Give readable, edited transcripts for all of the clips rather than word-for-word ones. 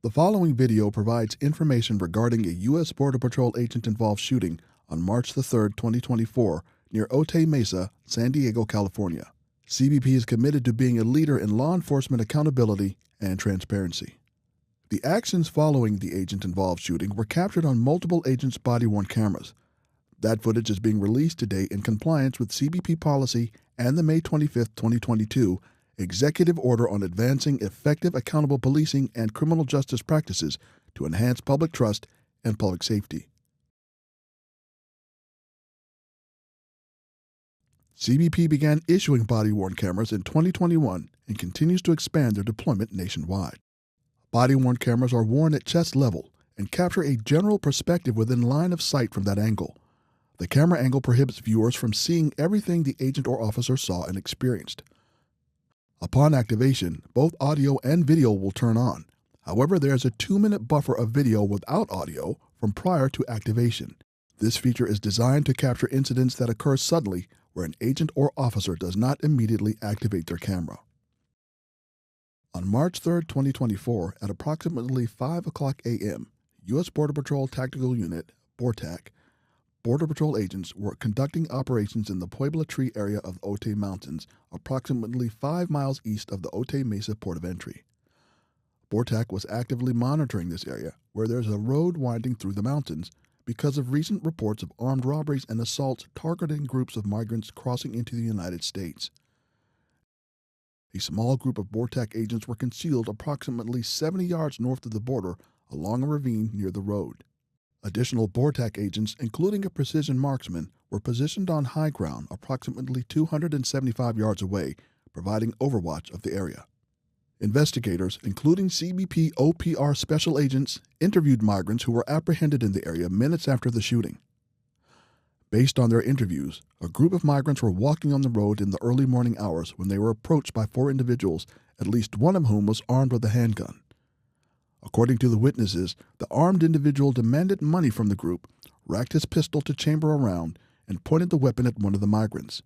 The following video provides information regarding a U.S. Border Patrol agent-involved shooting on March the 3rd, 2024, near Otay Mesa, San Diego, California. CBP is committed to being a leader in law enforcement accountability and transparency. The actions following the agent-involved shooting were captured on multiple agents' body-worn cameras. That footage is being released today in compliance with CBP policy and the May 25, 2022, Executive Order on Advancing Effective Accountable Policing and Criminal Justice Practices to Enhance Public Trust and Public Safety. CBP began issuing body-worn cameras in 2021 and continues to expand their deployment nationwide. Body-worn cameras are worn at chest level and capture a general perspective within line of sight from that angle. The camera angle prohibits viewers from seeing everything the agent or officer saw and experienced. Upon activation, both audio and video will turn on. However, there is a 2-minute buffer of video without audio from prior to activation. This feature is designed to capture incidents that occur suddenly where an agent or officer does not immediately activate their camera. On March 3, 2024, at approximately 5:00 a.m., U.S. Border Patrol Tactical Unit, BORTAC, Border Patrol agents were conducting operations in the Puebla Tree area of the Otay Mountains, approximately 5 miles east of the Otay Mesa port of entry. BORTAC was actively monitoring this area, where there is a road winding through the mountains, because of recent reports of armed robberies and assaults targeting groups of migrants crossing into the United States. A small group of BORTAC agents were concealed approximately 70 yards north of the border along a ravine near the road. Additional BORTAC agents, including a precision marksman, were positioned on high ground approximately 275 yards away, providing overwatch of the area. Investigators, including CBP OPR special agents, interviewed migrants who were apprehended in the area minutes after the shooting. Based on their interviews, a group of migrants were walking on the road in the early morning hours when they were approached by 4 individuals, at least one of whom was armed with a handgun. According to the witnesses, the armed individual demanded money from the group, racked his pistol to chamber a round, and pointed the weapon at one of the migrants.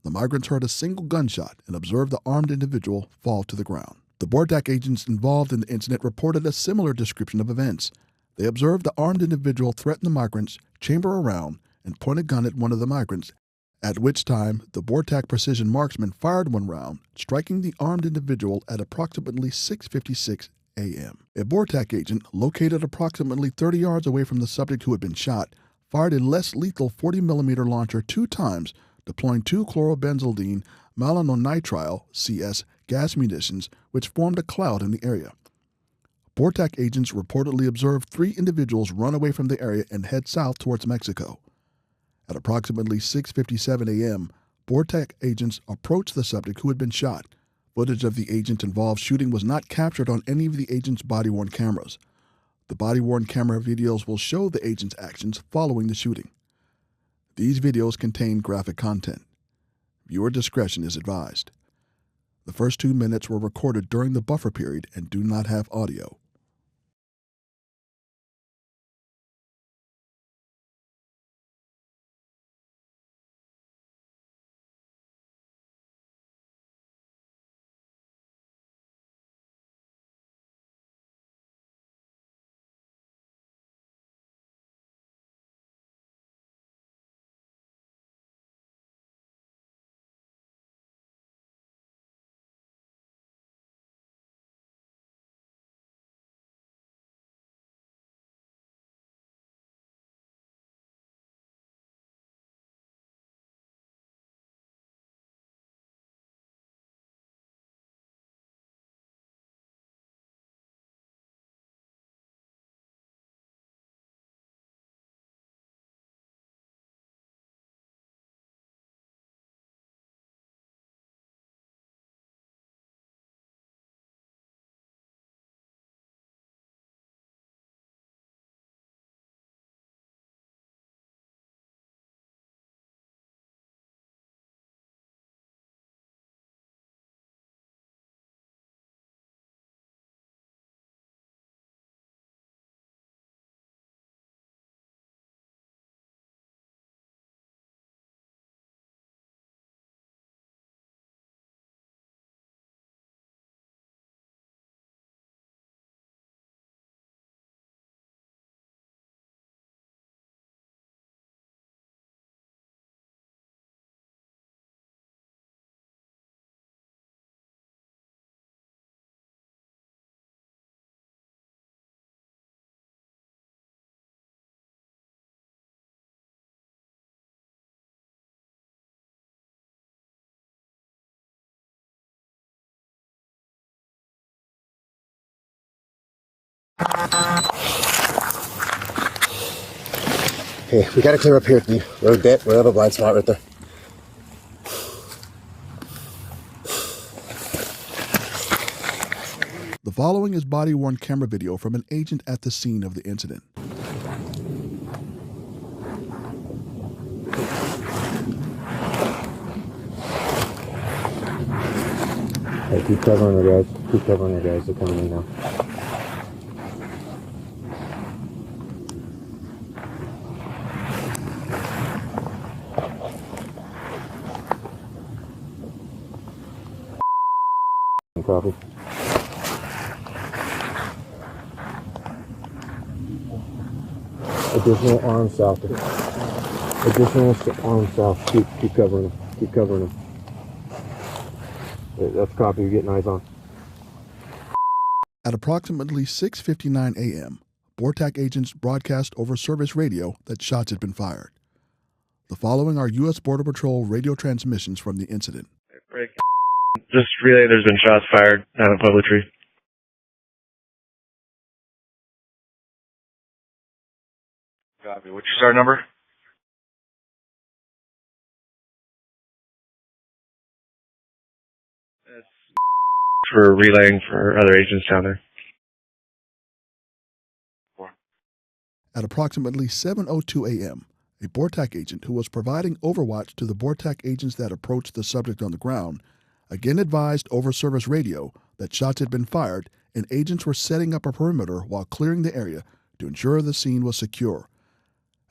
The migrants heard a single gunshot and observed the armed individual fall to the ground. The BORTAC agents involved in the incident reported a similar description of events. They observed the armed individual threaten the migrants, chamber a round, and point a gun at one of the migrants, at which time the BORTAC precision marksman fired one round, striking the armed individual at approximately 6:56 a.m. A BORTAC agent, located approximately 30 yards away from the subject who had been shot, fired a less lethal 40mm launcher 2 times, deploying 2 chlorobenzaldine malonitrile CS gas munitions, which formed a cloud in the area. BORTAC agents reportedly observed 3 individuals run away from the area and head south towards Mexico. At approximately 6:57 a.m., BORTAC agents approached the subject who had been shot. Footage of the agent-involved shooting was not captured on any of the agent's body-worn cameras. The body-worn camera videos will show the agent's actions following the shooting. These videos contain graphic content. Viewer discretion is advised. The first 2 minutes were recorded during the buffer period and do not have audio. Okay, we gotta clear up here at the road bit. We have a blind spot right there. The following is body-worn camera video from an agent at the scene of the incident. Hey, keep covering her, guys. Keep covering her, guys. They're coming in now. Copy. Additional arm south. Additional arm south. Keep covering them. Keep covering them. That's copy. You're getting eyes on. At approximately 6:59 a.m., BORTAC agents broadcast over service radio that shots had been fired. The following are U.S. Border Patrol radio transmissions from the incident. Just relay there's been shots fired out of Pueblo Tree. Copy. What's your SAR number? That's for relaying for other agents down there. At approximately 7:02 a.m., a BORTAC agent who was providing overwatch to the BORTAC agents that approached the subject on the ground again advised over service radio that shots had been fired and agents were setting up a perimeter while clearing the area to ensure the scene was secure.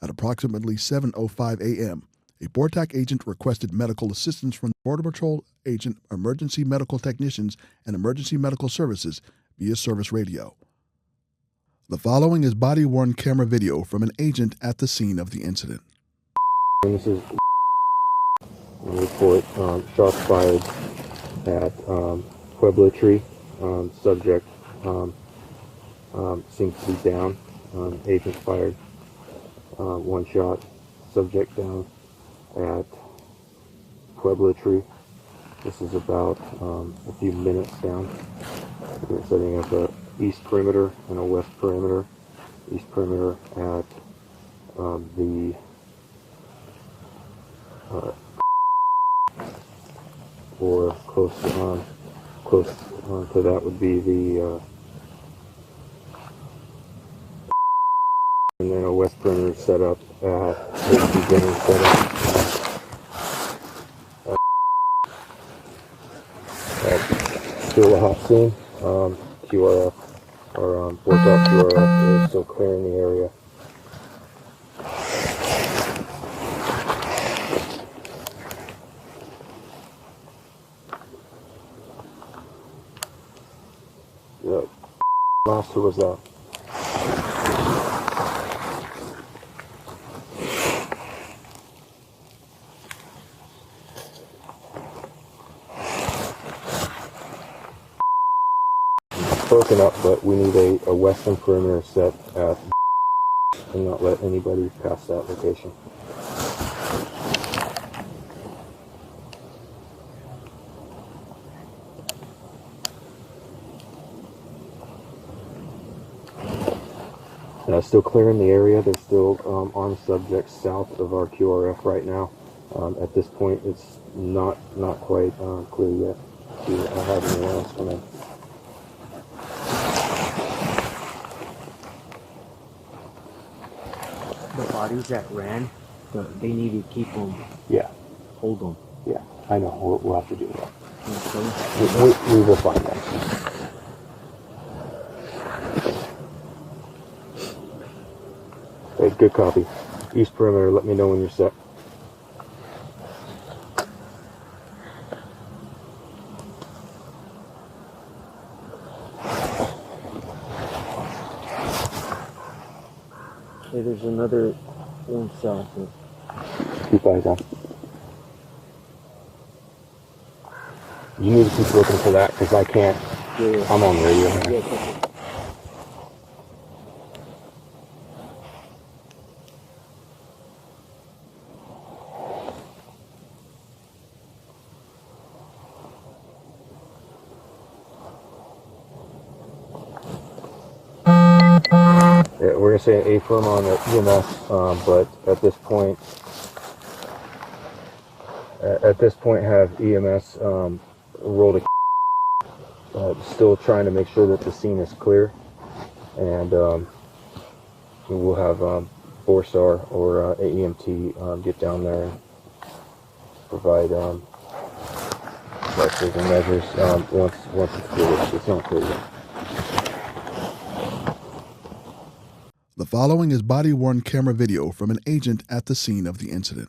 At approximately 7:05 a.m., a BORTAC agent requested medical assistance from Border Patrol agent, emergency medical technicians, and emergency medical services via service radio. The following is body-worn camera video from an agent at the scene of the incident. This is a report. Shots fired at Pueblo Tree. Subject seems to be down. Agent fired one shot. Subject down at Pueblo Tree. This is about a few minutes down. We're setting up a east perimeter and a west perimeter. East perimeter at the or close to that would be the and then a west perimeter set up at the beginning setup still a hot scene. QRF or BORTAC QRF is still clearing the area. The last who was that? Broken up, but we need a western perimeter set at and not let anybody pass that location. Still clearing the area. There's still armed subjects south of our QRF right now. At this point, it's not quite clear yet to have anyone else come in. The bodies that ran, they need to keep them. Yeah. Hold them. Yeah, I know. We'll have to do that. Okay. We will find them. Hey, good copy. East perimeter, let me know when you're set. Okay, there's another one south. Keep eyes on. You need to keep looking for that because I can't. Yeah. I'm on radio. Yeah. going to say an A-firm on the EMS, but at this point have EMS roll to still trying to make sure that the scene is clear, and we'll have Borsar or AEMT get down there and provide pressures and measures once it's clear. It's not clear yet. The following is body-worn camera video from an agent at the scene of the incident.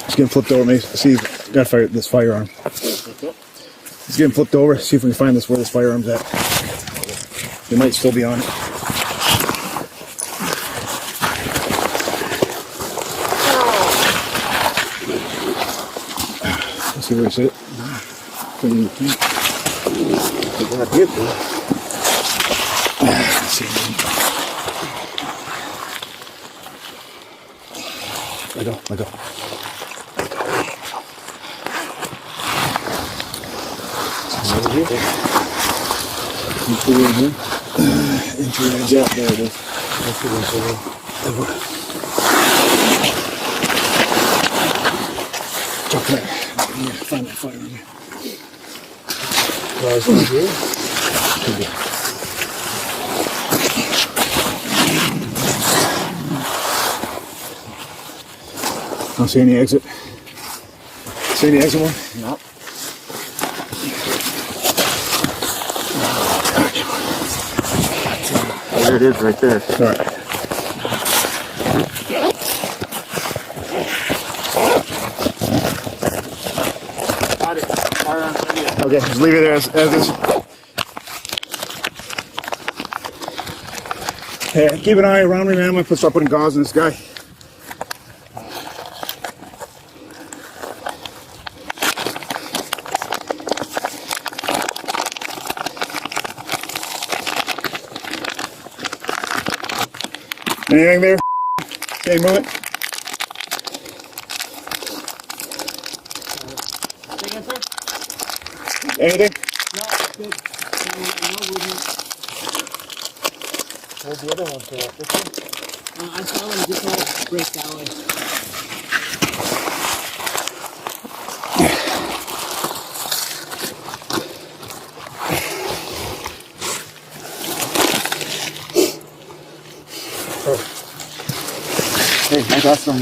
It's getting flipped over. Maybe see if got fire this firearm. It's getting flipped over. See if we can find this where this firearm's at. It might still be on it. Let's see where it's at. Let's see. Let go. Entry in here. Entry in there. There it is. Jump there. Find that fire in here. Don't see any exit. See any exit one? No. There it is right there. All right. Got it. Firearms ready. Okay, just leave it there as is. Hey, keep an eye around me, man. I'm going to start putting gauze in this guy. Anything there? Okay, move it. Anything? No, good. Where's the other one? This one? I saw him just all break that way. Hey, I got some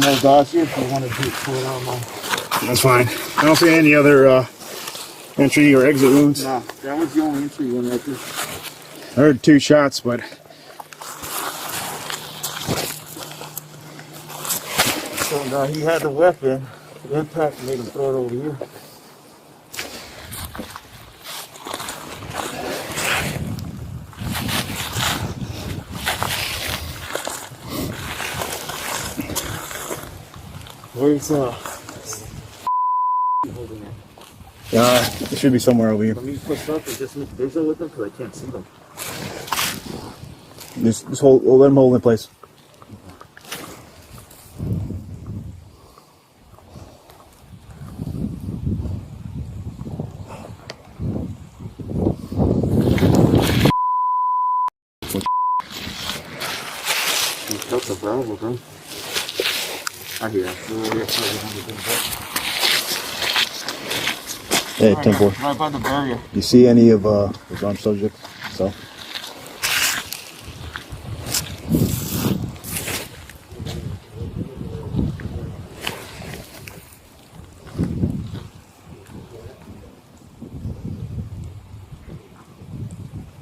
more gauze here if you want to pull it out of mine. That's fine. I don't see any other entry or exit wounds. No, that was the only entry one right there. I heard 2 shots, but So he had the weapon. The impact made him throw it over here. Where's holding it? it should be somewhere over here. Let me push up and just make visual with them because I can't see them. Just hold, let them hold in place. You cut the barrel, bro. I hear it. Hey, 10-4. Right by the barrier. You see any of those armed subjects? So.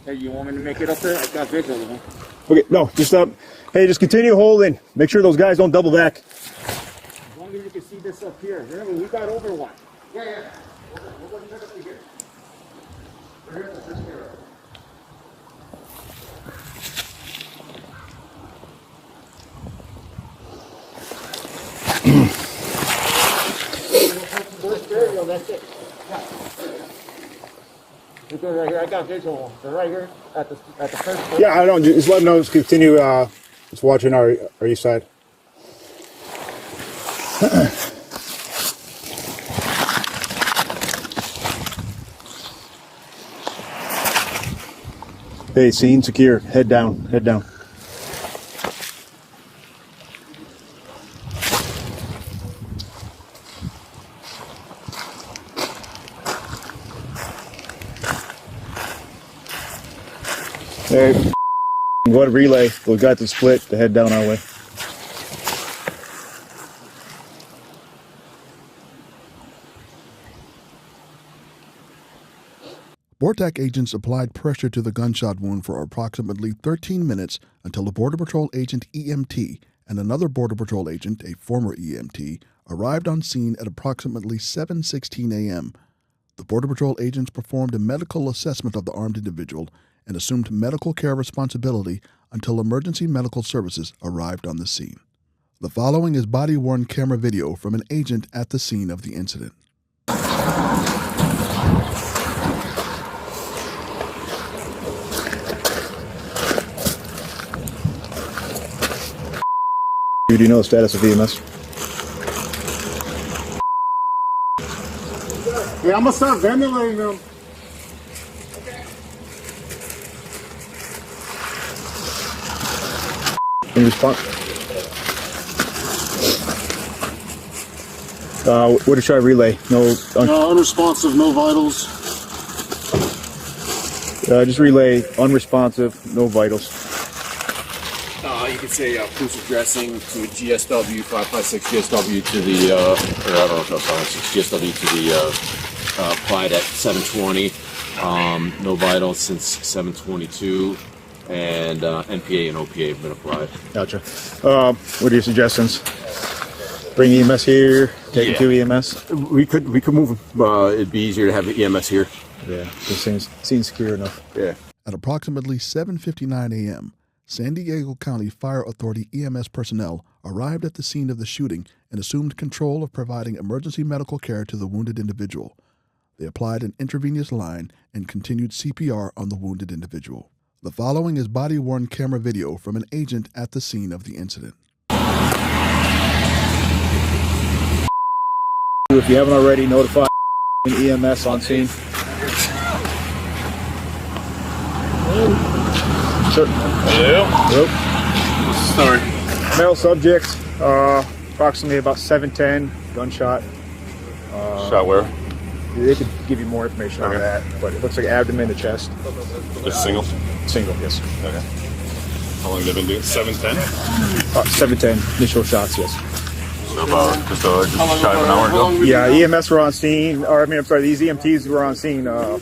Hey, you want me to make it up there? I got visual, man. Okay, no, just hey, just continue holding. Make sure those guys don't double back. As long as you can see this up here. Remember, we got over one. Yeah. We're going to check up to here. We're here at this area. First burial, that's it. Yeah. Because right here, I got visual. They're right here at the first. Yeah, I don't. Just let them know. Just continue. Just watching our east side. Hey, scene secure. Head down. Head down. Hey, what a relay. We got the split to head down our way. BORTAC agents applied pressure to the gunshot wound for approximately 13 minutes until a Border Patrol agent EMT and another Border Patrol agent, a former EMT, arrived on scene at approximately 7:16 a.m. The Border Patrol agents performed a medical assessment of the armed individual and assumed medical care responsibility until emergency medical services arrived on the scene. The following is body-worn camera video from an agent at the scene of the incident. Do you know the status of EMS? Yeah, I'm gonna start ventilating them. In response. What did I relay? No. Unresponsive, no vitals. Just relay unresponsive, no vitals. You could say proof of dressing to a GSW 556 GSW to the or I don't know if that's 556 GSW to the applied at 720. No vitals since 722, and NPA and OPA have been applied. Gotcha. What are your suggestions? Bring EMS here. Take it to EMS. We could move. It'd be easier to have the EMS here. Yeah, it seems secure enough. Yeah. At approximately 7:59 a.m., San Diego County Fire Authority EMS personnel arrived at the scene of the shooting and assumed control of providing emergency medical care to the wounded individual. They applied an intravenous line and continued CPR on the wounded individual. The following is body-worn camera video from an agent at the scene of the incident. If you haven't already, notify EMS on scene. Sure. Yep. Sorry. Male subject, approximately about 7'10", gunshot. Shot where? They could give you more information on that, but it looks like abdomen to chest. Just single? Single, yes. Okay. How long have they been doing? 7:10? 7'10", initial shots, yes. So about just shy of an hour ago? Yeah, EMS were on scene, or I'm sorry, these EMTs were on scene, 8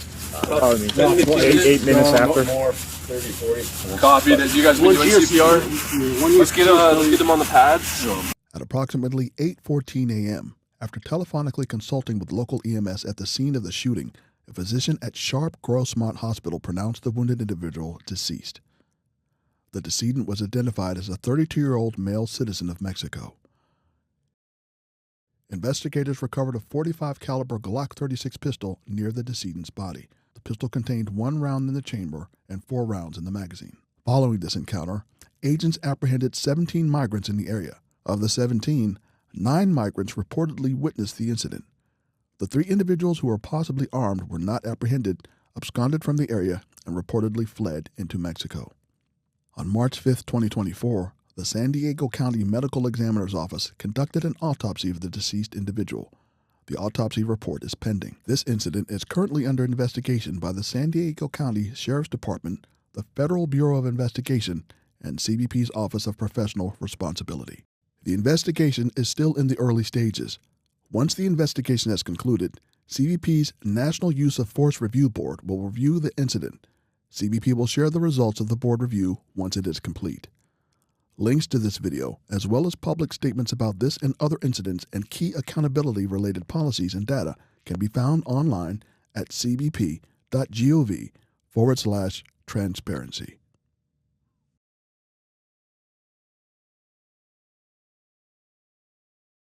minutes after. 30, 40. Copy. Did you guys been doing CPR? Let's get them on the pads. At approximately 8:14 a.m., after telephonically consulting with local EMS at the scene of the shooting, a physician at Sharp Grossmont Hospital pronounced the wounded individual deceased. The decedent was identified as a 32-year-old male citizen of Mexico. Investigators recovered a .45 caliber Glock 36 pistol near the decedent's body. The pistol contained 1 round in the chamber and 4 rounds in the magazine. Following this encounter, agents apprehended 17 migrants in the area. Of the 17, 9 migrants reportedly witnessed the incident. The 3 individuals who were possibly armed were not apprehended, absconded from the area, and reportedly fled into Mexico. On March 5, 2024, the San Diego County Medical Examiner's Office conducted an autopsy of the deceased individual. The autopsy report is pending. This incident is currently under investigation by the San Diego County Sheriff's Department, the Federal Bureau of Investigation, and CBP's Office of Professional Responsibility. The investigation is still in the early stages. Once the investigation has concluded, CBP's National Use of Force Review Board will review the incident. CBP will share the results of the board review once it is complete. Links to this video, as well as public statements about this and other incidents and key accountability-related policies and data, can be found online at cbp.gov/transparency.